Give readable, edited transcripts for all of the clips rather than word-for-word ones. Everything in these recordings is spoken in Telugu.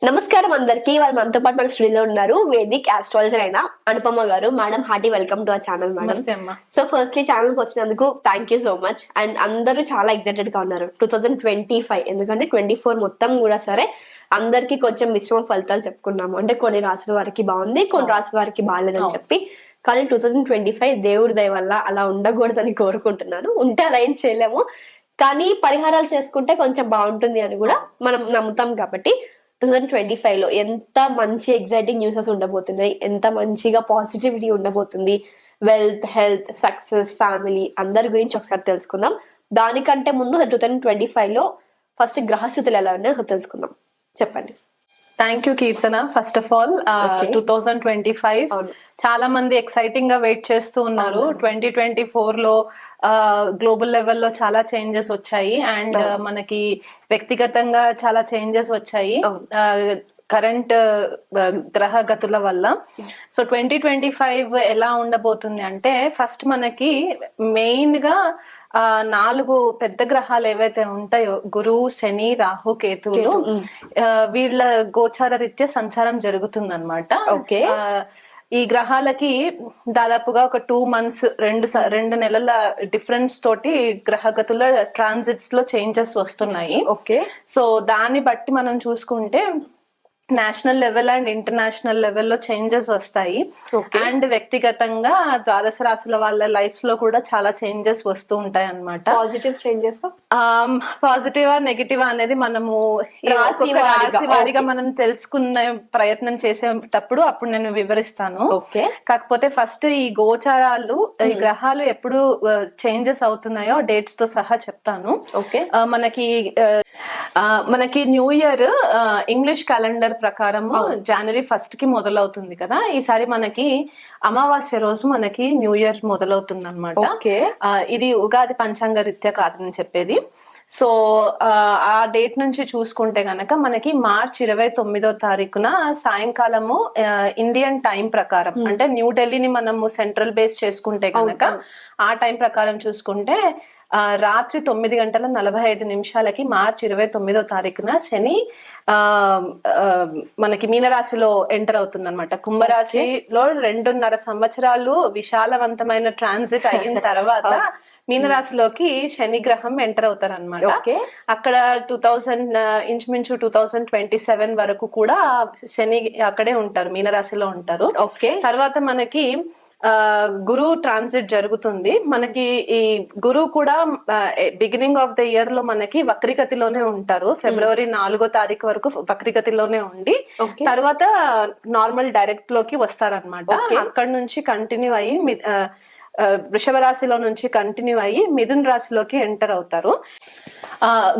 నమస్కారం అందరికి. వాళ్ళు మనతో పాటు మన స్టూడియోలో ఉన్నారు వేదిక్ ఆస్ట్రాలజర్ అయిన అనుపమ గారు. Madam hearty welcome to our channel madam. So firstly channel కి వచ్చినందుకు thank you so much. And అందరూ చాలా ఎక్సైటెడ్ గా ఉన్నారు 2025, ఎందుకంటే 24 మొత్తం కూడా సరే అందరికి కొంచెం మిశ్రమ ఫలితాలు చెప్పుకున్నాము. అంటే కొన్ని రాసుల వారికి బాగుంది, కొన్ని రాసుల వారికి బాగాలేదని చెప్పి. కానీ 2025 దేవుడి దయ వల్ల అలా ఉండకూడదని కోరుకుంటున్నాను. ఉంటే అలా ఏం చేయలేము, కానీ పరిహారాలు చేసుకుంటే కొంచెం బాగుంటుంది అని కూడా మనం నమ్ముతాం. కాబట్టి 2025 లో ఎంత మంచి ఎగ్జైటింగ్ న్యూసెస్ ఉండబోతున్నాయి, ఎంత మంచిగా పాజిటివిటీ ఉండబోతుంది, వెల్త్, హెల్త్, సక్సెస్, ఫ్యామిలీ అందరి గురించి ఒకసారి తెలుసుకుందాం. దానికంటే ముందు 2025 లో ఫస్ట్ గ్రహస్థితులు ఎలా ఉన్నాయో తెలుసుకుందాం. చెప్పండి. Thank you Keerthana. First of all 2025 చాలా మంది ఎక్సైటింగ్ గా వెయిట్ చేస్తూ ఉన్నారు. 2024 లో గ్లోబల్ లెవెల్లో చాలా చేంజెస్ వచ్చాయి అండ్ మనకి వ్యక్తిగతంగా చాలా చేంజెస్ వచ్చాయి కరెంట్ గ్రహ గతుల వల్ల. సో 2025 ఎలా ఉండబోతుంది అంటే, ఫస్ట్ మనకి మెయిన్ గా 4 పెద్ద గ్రహాలు ఏవైతే ఉంటాయో, గురువు, శని, రాహు, కేతువులు, వీళ్ళ గోచార రీత్యా సంచారం జరుగుతుంది అనమాట. ఈ గ్రహాలకి దాదాపుగా ఒక 2 months 2 నెలల డిఫరెన్స్ తోటి గ్రహగతుల ట్రాన్సిట్స్ లో చేంజెస్ వస్తున్నాయి. సో దాన్ని బట్టి మనం చూసుకుంటే నేషనల్ లెవెల్ అండ్ ఇంటర్నేషనల్ లెవెల్లో చేంజెస్ వస్తాయి. అండ్ వ్యక్తిగతంగా ద్వాదశ రాశుల వాళ్ళ లైఫ్ లో కూడా చాలా చేంజెస్ వస్తూ ఉంటాయి అన్నమాట. పాజిటివ్ చేంజెస్, పాజిటివా నెగిటివ్ అనేది మనము రాశి వారిగా మనం తెలుసుకునే ప్రయత్నం చేసేటప్పుడు అప్పుడు నేను వివరిస్తాను. కాకపోతే ఫస్ట్ ఈ గోచారాలు, ఈ గ్రహాలు ఎప్పుడు చేంజెస్ అవుతున్నాయో డేట్స్ తో సహా చెప్తాను. మనకి న్యూ ఇయర్ ఇంగ్లీష్ క్యాలెండర్ ప్రకారము జనవరి 1st కి మొదలవుతుంది కదా. ఈసారి మనకి అమావాస్య రోజు మనకి న్యూ ఇయర్ మొదలవుతుంది అనమాట. ఇది ఉగాది పంచాంగ రీత్యా కాదని చెప్పేది. సో ఆ డేట్ నుంచి చూసుకుంటే గనక మనకి మార్చి 29వ తారీఖున సాయంకాలము ఇండియన్ టైం ప్రకారం, అంటే న్యూఢిల్లీని మనము సెంట్రల్ బేస్ చేసుకుంటే గనక ఆ టైం ప్రకారం చూసుకుంటే రాత్రి 9:45 మార్చి 29వ తారీఖున శని మనకి మీనరాశిలో ఎంటర్ అవుతుంది అనమాట. కుంభరాశిలో 2.5 సంవత్సరాలు విశాలవంతమైన ట్రాన్సిట్ అయిన తర్వాత మీనరాశిలోకి శని గ్రహం ఎంటర్ అవుతారు అనమాట. అక్కడ ఇంచుమించు 2027 వరకు కూడా శని అక్కడే ఉంటారు, మీనరాశిలో ఉంటారు. తర్వాత మనకి గురువు ట్రాన్సిట్ జరుగుతుంది. మనకి ఈ గురువు కూడా బిగినింగ్ ఆఫ్ ద ఇయర్ లో మనకి వక్రిగతిలోనే ఉంటారు. ఫిబ్రవరి 4వ తారీఖు వరకు వక్రిగతిలోనే ఉండి తర్వాత నార్మల్ డైరెక్ట్ లోకి వస్తారనమాట. అక్కడ నుంచి కంటిన్యూ అయ్యి వృషభ రాశిలో నుంచి కంటిన్యూ అయ్యి మిథున రాశిలోకి ఎంటర్ అవుతారు.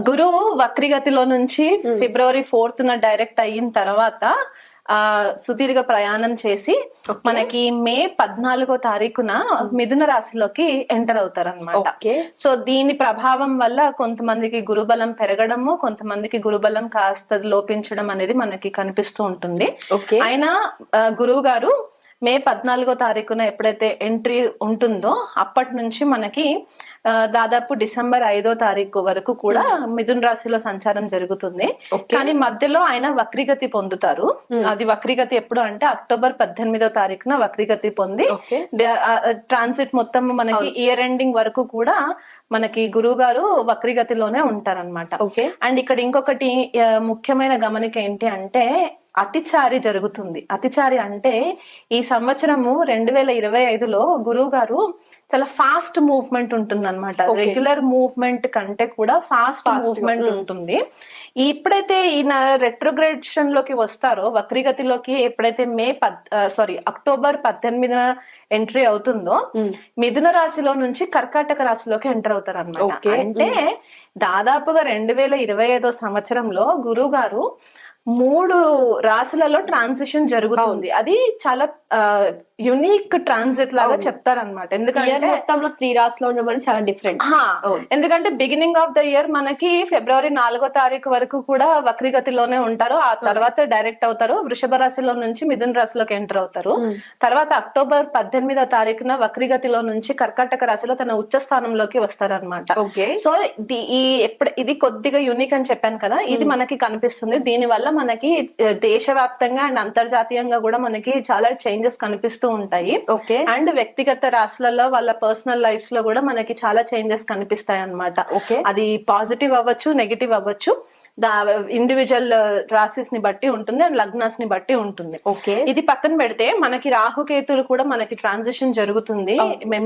గురువు వక్రిగతిలో నుంచి ఫిబ్రవరి 4th డైరెక్ట్ అయిన తర్వాత సుదీర్ఘ ప్రయాణం చేసి మనకి మే 14వ తారీఖున మిథున రాశిలోకి ఎంటర్ అవుతారు అనమాట. సో దీని ప్రభావం వల్ల కొంతమందికి గురుబలం పెరగడము, కొంతమందికి గురుబలం కాస్త లోపించడం అనేది మనకి కనిపిస్తూ ఉంటుంది. అయినా గురువు గారు మే 14వ తారీఖున ఎప్పుడైతే ఎంట్రీ ఉంటుందో అప్పటి నుంచి మనకి దాదాపు డిసెంబర్ 5వ తారీఖు వరకు కూడా మిథున రాశిలో సంచారం జరుగుతుంది. కానీ మధ్యలో ఆయన వక్రిగతి పొందుతారు. అది వక్రిగతి ఎప్పుడు అంటే అక్టోబర్ 18వ తారీఖున వక్రిగతి పొంది ట్రాన్సిట్ మొత్తం మనకి ఇయర్ ఎండింగ్ వరకు కూడా మనకి గురువు గారు వక్రిగతిలోనే ఉంటారనమాట. అండ్ ఇక్కడ ఇంకొకటి ముఖ్యమైన గమనిక ఏంటి అంటే, అతిచారి జరుగుతుంది. అతిచారి అంటే ఈ సంవత్సరము 2025లో గురువు గారు చాలా ఫాస్ట్ మూవ్మెంట్ ఉంటుంది అనమాట. రెగ్యులర్ మూవ్మెంట్ కంటే కూడా ఫాస్ట్ మూవ్మెంట్ ఉంటుంది. ఎప్పుడైతే ఈయన రెట్రోగ్రేషన్ లోకి వస్తారో, వక్రిగతిలోకి ఎప్పుడైతే అక్టోబర్ 18న ఎంట్రీ అవుతుందో మిథున రాశిలో నుంచి కర్కాటక రాశిలోకి ఎంటర్ అవుతారు అనమాట. అంటే దాదాపుగా 2025 సంవత్సరంలో గురువు గారు 3 రాశులలో ట్రాన్సిషన్ జరుగుతుంది. అది చాలా యునిక్ ట్రాన్సిట్ లాగా చెప్తారనమాట. ఎందుకంటే మొత్తంలో 3 రాసులో ఉండడం చాలా డిఫరెంట్. ఎందుకంటే బిగినింగ్ ఆఫ్ ద ఇయర్ మనకి ఫిబ్రవరి 4వ తారీఖు వరకు కూడా వక్రీగతిలోనే ఉంటారు. ఆ తర్వాత డైరెక్ట్ అవుతారు, వృషభ రాశిలో నుంచి మిథున రాశిలోకి ఎంటర్ అవుతారు. తర్వాత అక్టోబర్ 18వ తారీఖున వక్రీగతిలో నుంచి కర్కాటక రాశిలో తన ఉచ్చ స్థానంలోకి వస్తారనమాట. సో ఇది కొద్దిగా యూనిక్ అని చెప్పాను కదా, ఇది మనకి కనిపిస్తుంది. దీని వల్ల మనకి దేశవ్యాప్తంగా అండ్ అంతర్జాతీయంగా కూడా మనకి చాలా చేంజెస్ కనిపిస్తూ ఉంటాయి. అండ్ వ్యక్తిగత రాశులలో వాళ్ళ పర్సనల్ లైఫ్స్ లో కూడా మనకి చాలా చేంజెస్ కనిపిస్తాయి అన్నమాట. అది పాజిటివ్ అవ్వచ్చు, నెగిటివ్ అవ్వచ్చు, ఇండివిజువల్ రాశిస్ ని బట్టి ఉంటుంది అండ్ లగ్నాస్ ని బట్టి ఉంటుంది. ఇది పక్కన పెడితే మనకి రాహుకేతులు కూడా మనకి ట్రాన్సిషన్ జరుగుతుంది,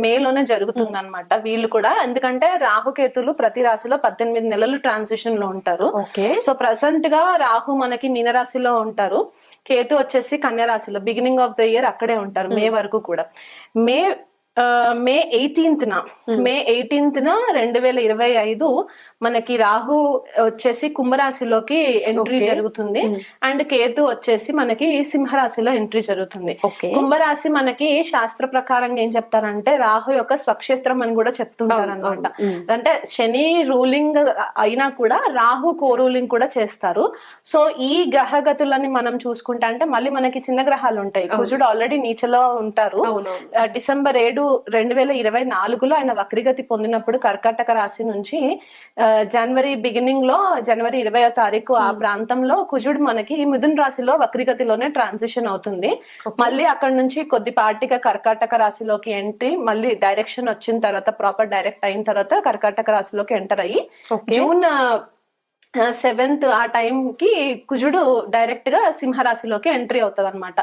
మేలోనే జరుగుతుంది అనమాట వీళ్ళు కూడా. ఎందుకంటే రాహుకేతులు ప్రతి రాశిలో 18 నెలలు ట్రాన్సిషన్ లో ఉంటారు. సో ప్రెసెంట్ గా రాహు మనకి మీనరాశిలో ఉంటారు, కేతు వచ్చేసి కన్యా రాశిలో బిగినింగ్ ఆఫ్ ద ఇయర్ అక్కడే ఉంటారు మే వరకు కూడా. మే 18న 2025 మనకి రాహు వచ్చేసి కుంభరాశిలోకి ఎంట్రీ జరుగుతుంది అండ్ కేతు వచ్చేసి మనకి సింహరాశిలో ఎంట్రీ జరుగుతుంది. కుంభరాశి మనకి శాస్త్ర ప్రకారంగా ఏం చెప్తారంటే రాహు యొక్క స్వక్షేత్రం అని కూడా చెప్తుంటారు అనమాట. అంటే శని రూలింగ్ అయినా కూడా రాహు కో రూలింగ్ కూడా చేస్తారు. సో ఈ గ్రహగతులని మనం చూసుకుంటే అంటే మళ్ళీ మనకి చిన్న గ్రహాలు ఉంటాయి. కుజుడు ఆల్రెడీ నీచలో ఉంటారు. డిసెంబర్ 7, 2024లో ఆయన వక్రీగతి పొందినప్పుడు కర్కాటక రాశి నుంచి జనవరి బిగినింగ్ లో జనవరి 20వ తారీఖు ఆ ప్రాంతంలో కుజుడు మనకి మిథున రాశిలో వక్రీగతిలోనే ట్రాన్సిషన్ అవుతుంది. మళ్ళీ అక్కడ నుంచి కొద్దిపాటిగా కర్కాటక రాశిలోకి ఎంట్రీ, మళ్ళీ డైరెక్షన్ వచ్చిన తర్వాత ప్రాపర్ డైరెక్ట్ అయిన తర్వాత కర్కాటక రాశిలోకి ఎంటర్ అయ్యి జూన్ 7th ఆ టైం కి కుజుడు డైరెక్ట్ గా సింహరాశిలోకి ఎంట్రీ అవుతుంది అనమాట.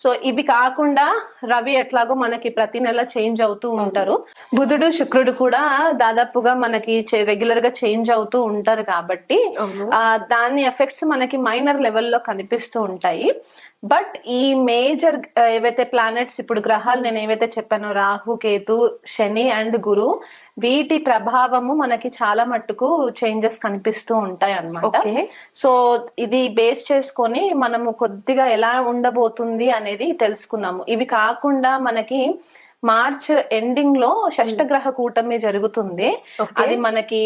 సో ఇవి కాకుండా రవి ఎట్లాగో మనకి ప్రతి నెల చేంజ్ అవుతూ ఉంటారు, బుధుడు శుక్రుడు కూడా దాదాపుగా మనకి రెగ్యులర్ గా చేంజ్ అవుతూ ఉంటారు కాబట్టి దాని ఎఫెక్ట్స్ మనకి మైనర్ లెవెల్లో కనిపిస్తూ ఉంటాయి. బట్ ఈ మేజర్ ఏవైతే ప్లానెట్స్ ఇప్పుడు గ్రహాలు నేను ఏవైతే చెప్పానో రాహు, కేతు, శని అండ్ గురు, వీటి ప్రభావము మనకి చాలా మట్టుకు చేంజెస్ కనిపిస్తూ ఉంటాయి అన్నమాట. సో ఇది బేస్ చేసుకొని మనము కొద్దిగా ఎలా ఉండబోతుంది అనేది తెలుసుకున్నాము. ఇవి కాకుండా మనకి మార్చ్ ఎండింగ్ లో షష్టగ్రహ కూటమి జరుగుతుంది. అది మనకి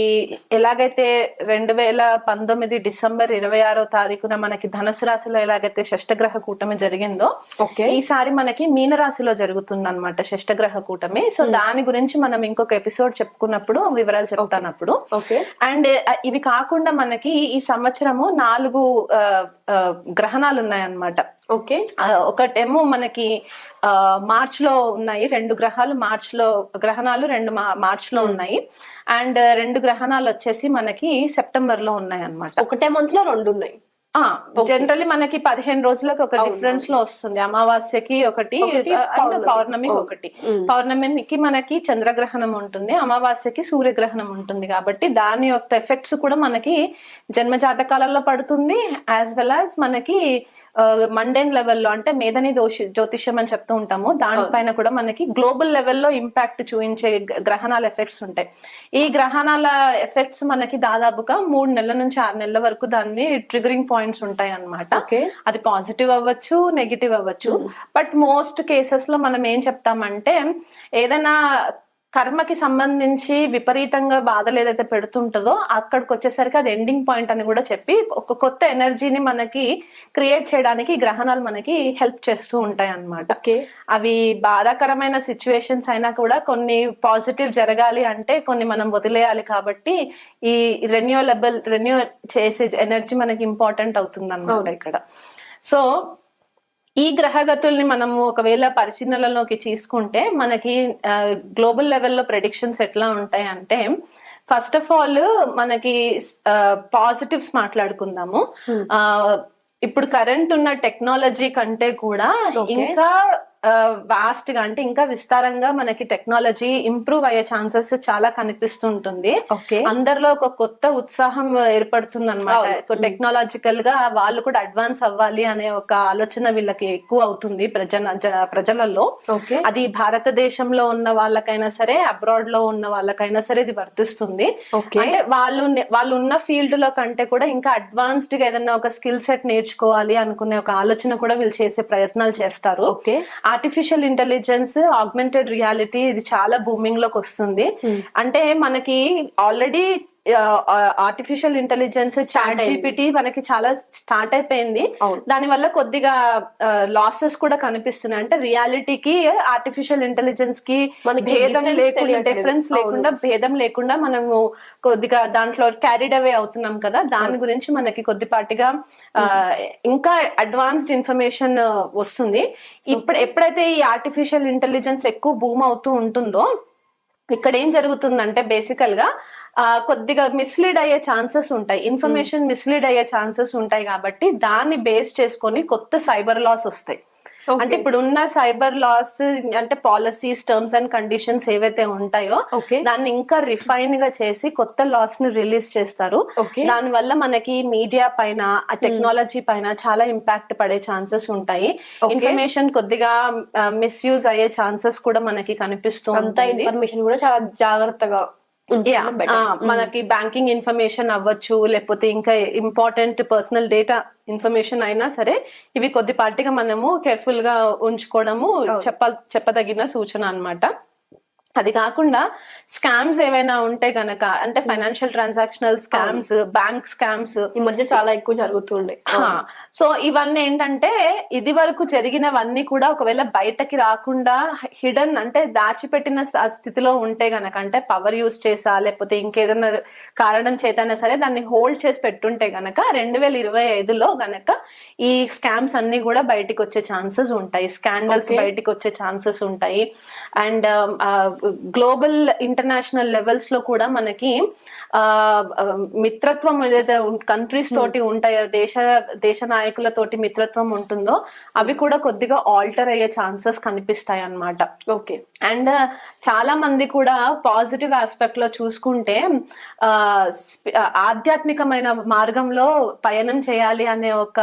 ఎలాగైతే 2019 డిసెంబర్ 26వ తారీఖున మనకి ధనుసు రాశిలో ఎలాగైతే షష్టగ్రహ కూటమి జరిగిందో ఈసారి మనకి మీనరాశిలో జరుగుతుంది అనమాట షష్టగ్రహ కూటమి. సో దాని గురించి మనం ఇంకొక ఎపిసోడ్ చెప్పుకున్నప్పుడు వివరాలు చెప్తానప్పుడు. అండ్ ఇవి కాకుండా మనకి ఈ సంవత్సరము 4 గ్రహణాలు ఉన్నాయన్నమాట. ఒకటేమో మనకి మార్చ్ లో ఉన్నాయి, 2 గ్రహాలు గ్రహణాలు 2 మార్చ్ లో ఉన్నాయి. అండ్ 2 గ్రహణాలు వచ్చేసి మనకి సెప్టెంబర్ లో ఉన్నాయి అన్నమాట. ఒకటే మంత్ లో 2 ఉన్నాయి. జనరల్లీ మనకి 15 రోజులకు ఒక డిఫరెన్స్ లో వస్తుంది. అమావాస్యకి ఒకటి, పౌర్ణమికి ఒకటి. పౌర్ణమికి మనకి చంద్రగ్రహణం ఉంటుంది, అమావాస్యకి సూర్యగ్రహణం ఉంటుంది. కాబట్టి దాని యొక్క ఎఫెక్ట్స్ కూడా మనకి జన్మ జాతకాలలో పడుతుంది, యాజ్ వెల్ యాజ్ మనకి మండేన్ లెవెల్లో అంటే మేధని జ్యోతిష్యం అని చెప్తూ ఉంటాము, దానిపైన కూడా మనకి గ్లోబల్ లెవెల్లో ఇంపాక్ట్ చూపించే గ్రహణాల ఎఫెక్ట్స్ ఉంటాయి. ఈ గ్రహణాల ఎఫెక్ట్స్ మనకి దాదాపుగా 3 నెలల నుంచి 6 నెలల వరకు దాన్ని ట్రిగరింగ్ పాయింట్స్ ఉంటాయి అన్నమాట. అది పాజిటివ్ అవ్వచ్చు, నెగిటివ్ అవ్వచ్చు. బట్ మోస్ట్ కేసెస్ లో మనం ఏం చెప్తామంటే ఏదైనా కర్మకి సంబంధించి విపరీతంగా బాధలు ఏదైతే పెడుతుంటుందో అక్కడికి వచ్చేసరికి అది ఎండింగ్ పాయింట్ అని కూడా చెప్పి ఒక కొత్త ఎనర్జీని మనకి క్రియేట్ చేయడానికి గ్రహణాలు మనకి హెల్ప్ చేస్తూ ఉంటాయి అన్నమాట. అవి బాధాకరమైన సిచ్యువేషన్స్ అయినా కూడా కొన్ని పాజిటివ్ జరగాలి అంటే కొన్ని మనం వదిలేయాలి. కాబట్టి ఈ రెన్యూ చేసే ఎనర్జీ మనకి ఇంపార్టెంట్ అవుతుంది అన్నమాట ఇక్కడ. సో ఈ గ్రహగతుల్ని మనము ఒకవేళ పరిశీలనలోకి తీసుకుంటే మనకి గ్లోబల్ లెవెల్లో ప్రెడిక్షన్స్ ఎట్లా ఉంటాయి అంటే, ఫస్ట్ ఆఫ్ ఆల్ మనకి పాజిటివ్స్ మాట్లాడుకుందాము. ఇప్పుడు కరెంట్ ఉన్న టెక్నాలజీ కంటే కూడా ఇంకా వాస్ట్ గా అంటే ఇంకా విస్తారంగా మనకి టెక్నాలజీ ఇంప్రూవ్ అయ్యే ఛాన్సెస్ చాలా కనిపిస్తుంటుంది. అందరిలో ఒక కొత్త ఉత్సాహం ఏర్పడుతుంది అనమాట. టెక్నాలజికల్ గా వాళ్ళు కూడా అడ్వాన్స్ అవ్వాలి అనే ఒక ఆలోచన వీళ్ళకి ఎక్కువ అవుతుంది ప్రజలలో. అది భారతదేశంలో ఉన్న వాళ్ళకైనా సరే, అబ్రాడ్ లో ఉన్న వాళ్ళకైనా సరే ఇది వర్తిస్తుంది. అంటే వాళ్ళు ఉన్న ఫీల్డ్ లో కంటే కూడా ఇంకా అడ్వాన్స్డ్ గా ఏదైనా ఒక స్కిల్ సెట్ నేర్చుకోవాలి అనుకునే ఒక ఆలోచన కూడా వీళ్ళు చేసే ప్రయత్నాలు చేస్తారు. ఆర్టిఫిషియల్ ఇంటెలిజెన్స్, ఆగ్మెంటెడ్ రియాలిటీ ఇది చాలా బూమింగ్ లోకి వస్తుంది. అంటే మనకి already artificial intelligence, chat GPT మనకి చాలా స్టార్ట్ అయిపోయింది. దాని వల్ల కొద్దిగా లాసెస్ కూడా కనిపిస్తున్నాయి. అంటే రియాలిటీకి ఆర్టిఫిషియల్ ఇంటెలిజెన్స్ కి భేదం లేకుండా, డిఫరెన్స్ లేకుండా, భేదం లేకుండా మనము కొద్దిగా దాంట్లో క్యారీడ్ అవే అవుతున్నాం కదా. దాని గురించి మనకి కొద్దిపాటిగా ఇంకా అడ్వాన్స్డ్ ఇన్ఫర్మేషన్ వస్తుంది. ఎప్పుడైతే ఈ ఆర్టిఫిషియల్ ఇంటెలిజెన్స్ ఎక్కువ బూమ్ అవుతూ ఉంటుందో ఇక్కడ ఏం జరుగుతుందంటే బేసికల్ గా కొద్దిగా మిస్లీడ్ అయ్యే ఛాన్సెస్ ఉంటాయి, ఇన్ఫర్మేషన్ మిస్లీడ్ అయ్యే ఛాన్సెస్ ఉంటాయి. కాబట్టి దాన్ని బేస్ చేసుకొని కొత్త సైబర్ లాస్ వస్తాయి. అంటే ఇప్పుడు ఉన్న సైబర్ లాస్ అంటే పాలసీస్, టర్మ్స్ అండ్ కండిషన్స్ ఏవైతే ఉంటాయో దాన్ని ఇంకా రిఫైన్ గా చేసి కొత్త లాస్ ని రిలీజ్ చేస్తారు. దాని వల్ల మనకి మీడియా పైన, టెక్నాలజీ పైన చాలా ఇంపాక్ట్ పడే ఛాన్సెస్ ఉంటాయి. ఇన్ఫర్మేషన్ కొద్దిగా మిస్యూజ్ అయ్యే ఛాన్సెస్ కూడా మనకి కనిపిస్తూ ఉంటాయి. ఇన్ఫర్మేషన్ కూడా చాలా జాగ్రత్తగా మనకి బ్యాంకింగ్ ఇన్ఫర్మేషన్ అవ్వచ్చు, లేకపోతే ఇంకా ఇంపార్టెంట్ పర్సనల్ డేటా ఇన్ఫర్మేషన్ అయినా సరే ఇవి కొద్దిపాటిగా మనము కేర్ఫుల్ గా ఉంచుకోవడము చెప్పదగిన సూచన అన్నమాట. అది కాకుండా స్కామ్స్ ఏవైనా ఉంటే గనక, అంటే financial transactional scams, bank scams ఈ మధ్య చాలా ఎక్కువ జరుగుతుండే. సో ఇవన్నీ ఏంటంటే ఇది వరకు జరిగినవన్నీ కూడా ఒకవేళ బయటకి రాకుండా హిడెన్, అంటే దాచిపెట్టిన స్థితిలో ఉంటే గనక, అంటే పవర్ యూజ్ చేసా లేకపోతే ఇంకేదైనా కారణం చేతైనా సరే దాన్ని హోల్డ్ చేసి పెట్టుంటే గనక 2025లో గనక ఈ స్కామ్స్ అన్ని కూడా బయటికి వచ్చే ఛాన్సెస్ ఉంటాయి, స్కాండల్స్ బయటికి వచ్చే ఛాన్సెస్ ఉంటాయి. అండ్ గ్లోబల్ ఇంటర్నేషనల్ లెవెల్స్ లో కూడా మనకి మిత్రత్వం ఏదైతే కంట్రీస్ తోటి ఉంటాయో, దేశ నాయకులతోటి మిత్రత్వం ఉంటుందో అవి కూడా కొద్దిగా ఆల్టర్ అయ్యే ఛాన్సెస్ కనిపిస్తాయి అన్నమాట. ఓకే. అండ్ చాలా మంది కూడా పాజిటివ్ ఆస్పెక్ట్ లో చూసుకుంటే ఆధ్యాత్మికమైన మార్గంలో పయనం చేయాలి అనే ఒక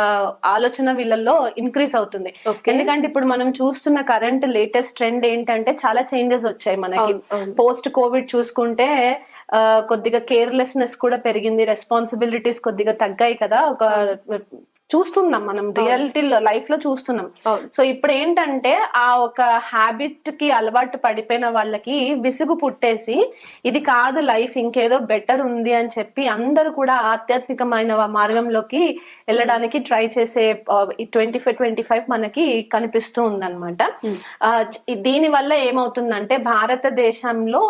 ఆలోచన వీళ్ళల్లో ఇంక్రీజ్ అవుతుంది. ఎందుకంటే ఇప్పుడు మనం చూస్తున్న కరెంట్ లేటెస్ట్ ట్రెండ్ ఏంటంటే చాలా చేంజెస్ వచ్చాయి మనకి. పోస్ట్ కోవిడ్ చూసుకుంటే కొద్దిగా కేర్లెస్నెస్ కూడా పెరిగింది, రెస్పాన్సిబిలిటీస్ కొద్దిగా తగ్గాయి కదా. ఒక చూస్తున్నాం మనం రియాలిటీ లైఫ్ లో చూస్తున్నాం. సో ఇప్పుడు ఏంటంటే ఆ ఒక హ్యాబిట్ కి అలవాటు పడిపోయిన వాళ్ళకి విసుగు పుట్టేసి ఇది కాదు లైఫ్, ఇంకేదో బెటర్ ఉంది అని చెప్పి అందరూ కూడా ఆధ్యాత్మికమైన మార్గంలోకి వెళ్ళడానికి ట్రై చేసే 2025 మనకి కనిపిస్తూ ఉందన్నమాట. దీని వల్ల ఏమవుతుందంటే భారతదేశంలో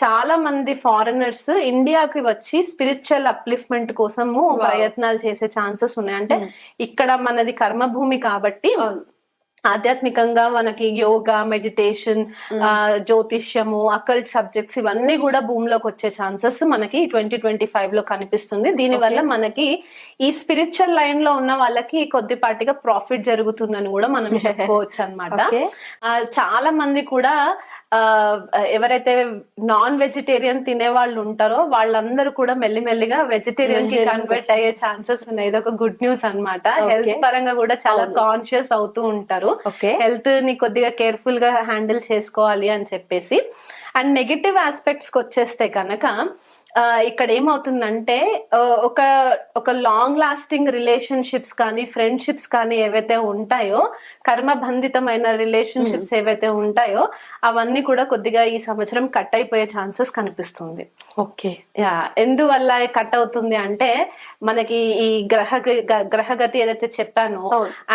చాలా మంది ఫారినర్స్ ఇండియాకి వచ్చి స్పిరిచువల్ అప్లిఫ్ట్మెంట్ కోసము ప్రయత్నాలు చేసే ఛాన్సెస్ ఉన్నాయి. అంటే ఇక్కడ మనది కర్మభూమి కాబట్టి ఆధ్యాత్మికంగా మనకి యోగా, మెడిటేషన్, జ్యోతిష్యము, అకల్ట్ సబ్జెక్ట్స్ ఇవన్నీ కూడా భూమిలోకి వచ్చే ఛాన్సెస్ మనకి 2025 లో కనిపిస్తుంది. దీని వల్ల మనకి ఈ స్పిరిచువల్ లైన్ లో ఉన్న వాళ్ళకి కొద్దిపాటిగా ప్రాఫిట్ జరుగుతుందని కూడా మనం చెప్పుకోవచ్చు అన్నమాట. చాలా మంది కూడా ఎవరైతే నాన్ వెజిటేరియన్ తినే వాళ్ళు ఉంటారో వాళ్ళందరూ కూడా మెల్లిమెల్లిగా వెజిటేరియన్ కి కన్వర్ట్ అయ్యే ఛాన్సెస్ ఉన్నాయి. ఇది ఒక గుడ్ న్యూస్ అన్నమాట. హెల్త్ పరంగా కూడా చాలా కాన్షియస్ అవుతూ ఉంటారు, హెల్త్ ని కొద్దిగా కేర్ఫుల్ గా హ్యాండిల్ చేసుకోవాలి అని చెప్పేసి. అండ్ నెగటివ్ ఆస్పెక్ట్స్ కి వచ్చేస్తే కనుక ఇక్కడ ఏమవుతుందంటే ఒక లాంగ్ లాస్టింగ్ రిలేషన్షిప్స్ కానీ, ఫ్రెండ్షిప్స్ కానీ ఏవైతే ఉంటాయో, కర్మబంధితమైన రిలేషన్షిప్స్ ఏవైతే ఉంటాయో అవన్నీ కూడా కొద్దిగా ఈ సంవత్సరం కట్ అయిపోయే ఛాన్సెస్ కనిపిస్తుంది. ఓకే. ఎందువల్ల కట్ అవుతుంది అంటే మనకి ఈ గ్రహగతి ఏదైతే చెప్పానో,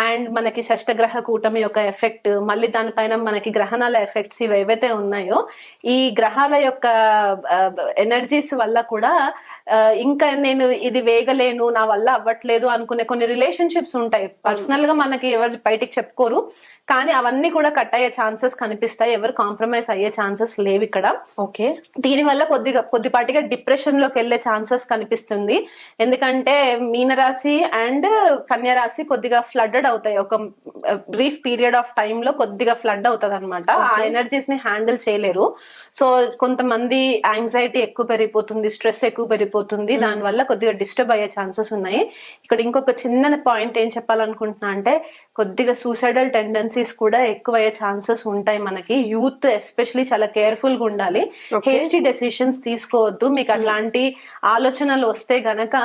అండ్ మనకి షష్టగ్రహ కూటమి యొక్క ఎఫెక్ట్, మళ్ళీ దానిపైన మనకి గ్రహణాల ఎఫెక్ట్స్ ఇవి ఏవైతే ఉన్నాయో, ఈ గ్రహాల యొక్క ఎనర్జీస్ వల్ల కూడా ఇంకా నేను ఇది వేగలేను, నా వల్ల అవ్వట్లేదు అనుకునే కొన్ని రిలేషన్షిప్స్ ఉంటాయి. పర్సనల్ గా మనకి ఎవరు బయటికి చెప్పుకోరు, కానీ అవన్నీ కూడా కట్ అయ్యే ఛాన్సెస్ కనిపిస్తాయి. ఎవరు కాంప్రమైజ్ అయ్యే ఛాన్సెస్ లేవు ఇక్కడ. ఓకే. దీని వల్ల కొద్దిపాటిగా డిప్రెషన్ లోకి వెళ్లే ఛాన్సెస్ కనిపిస్తుంది. ఎందుకంటే మీనరాశి అండ్ కన్యా రాశి కొద్దిగా ఫ్లడ్డెడ్ అవుతాయి. ఒక బ్రీఫ్ పీరియడ్ ఆఫ్ టైమ్ లో కొద్దిగా ఫ్లడ్ అవుతుంది అనమాట. ఆ ఎనర్జీస్ ని హ్యాండిల్ చేయలేరు. సో కొంతమంది యాంగ్జైటీ ఎక్కువ పెరిగిపోతుంది, స్ట్రెస్ ఎక్కువ పెరిగిపోతుంది, అయిపోతుంది, దాని వల్ల కొద్దిగా డిస్టర్బ్ అయ్యే ఛాన్సెస్ ఉన్నాయి. ఇక్కడ ఇంకొక చిన్న పాయింట్ ఏం చెప్పాలనుకుంటున్నా అంటే కొద్దిగా సూసైడల్ టెండెన్సీస్ కూడా ఎక్కువ అయ్యే ఛాన్సెస్ ఉంటాయి. మనకి యూత్ ఎస్పెషలీ చాలా కేర్ఫుల్ గా ఉండాలి, హేస్టీ డెసిషన్స్ తీసుకోవద్దు. మీకు అట్లాంటి ఆలోచనలు వస్తే గనక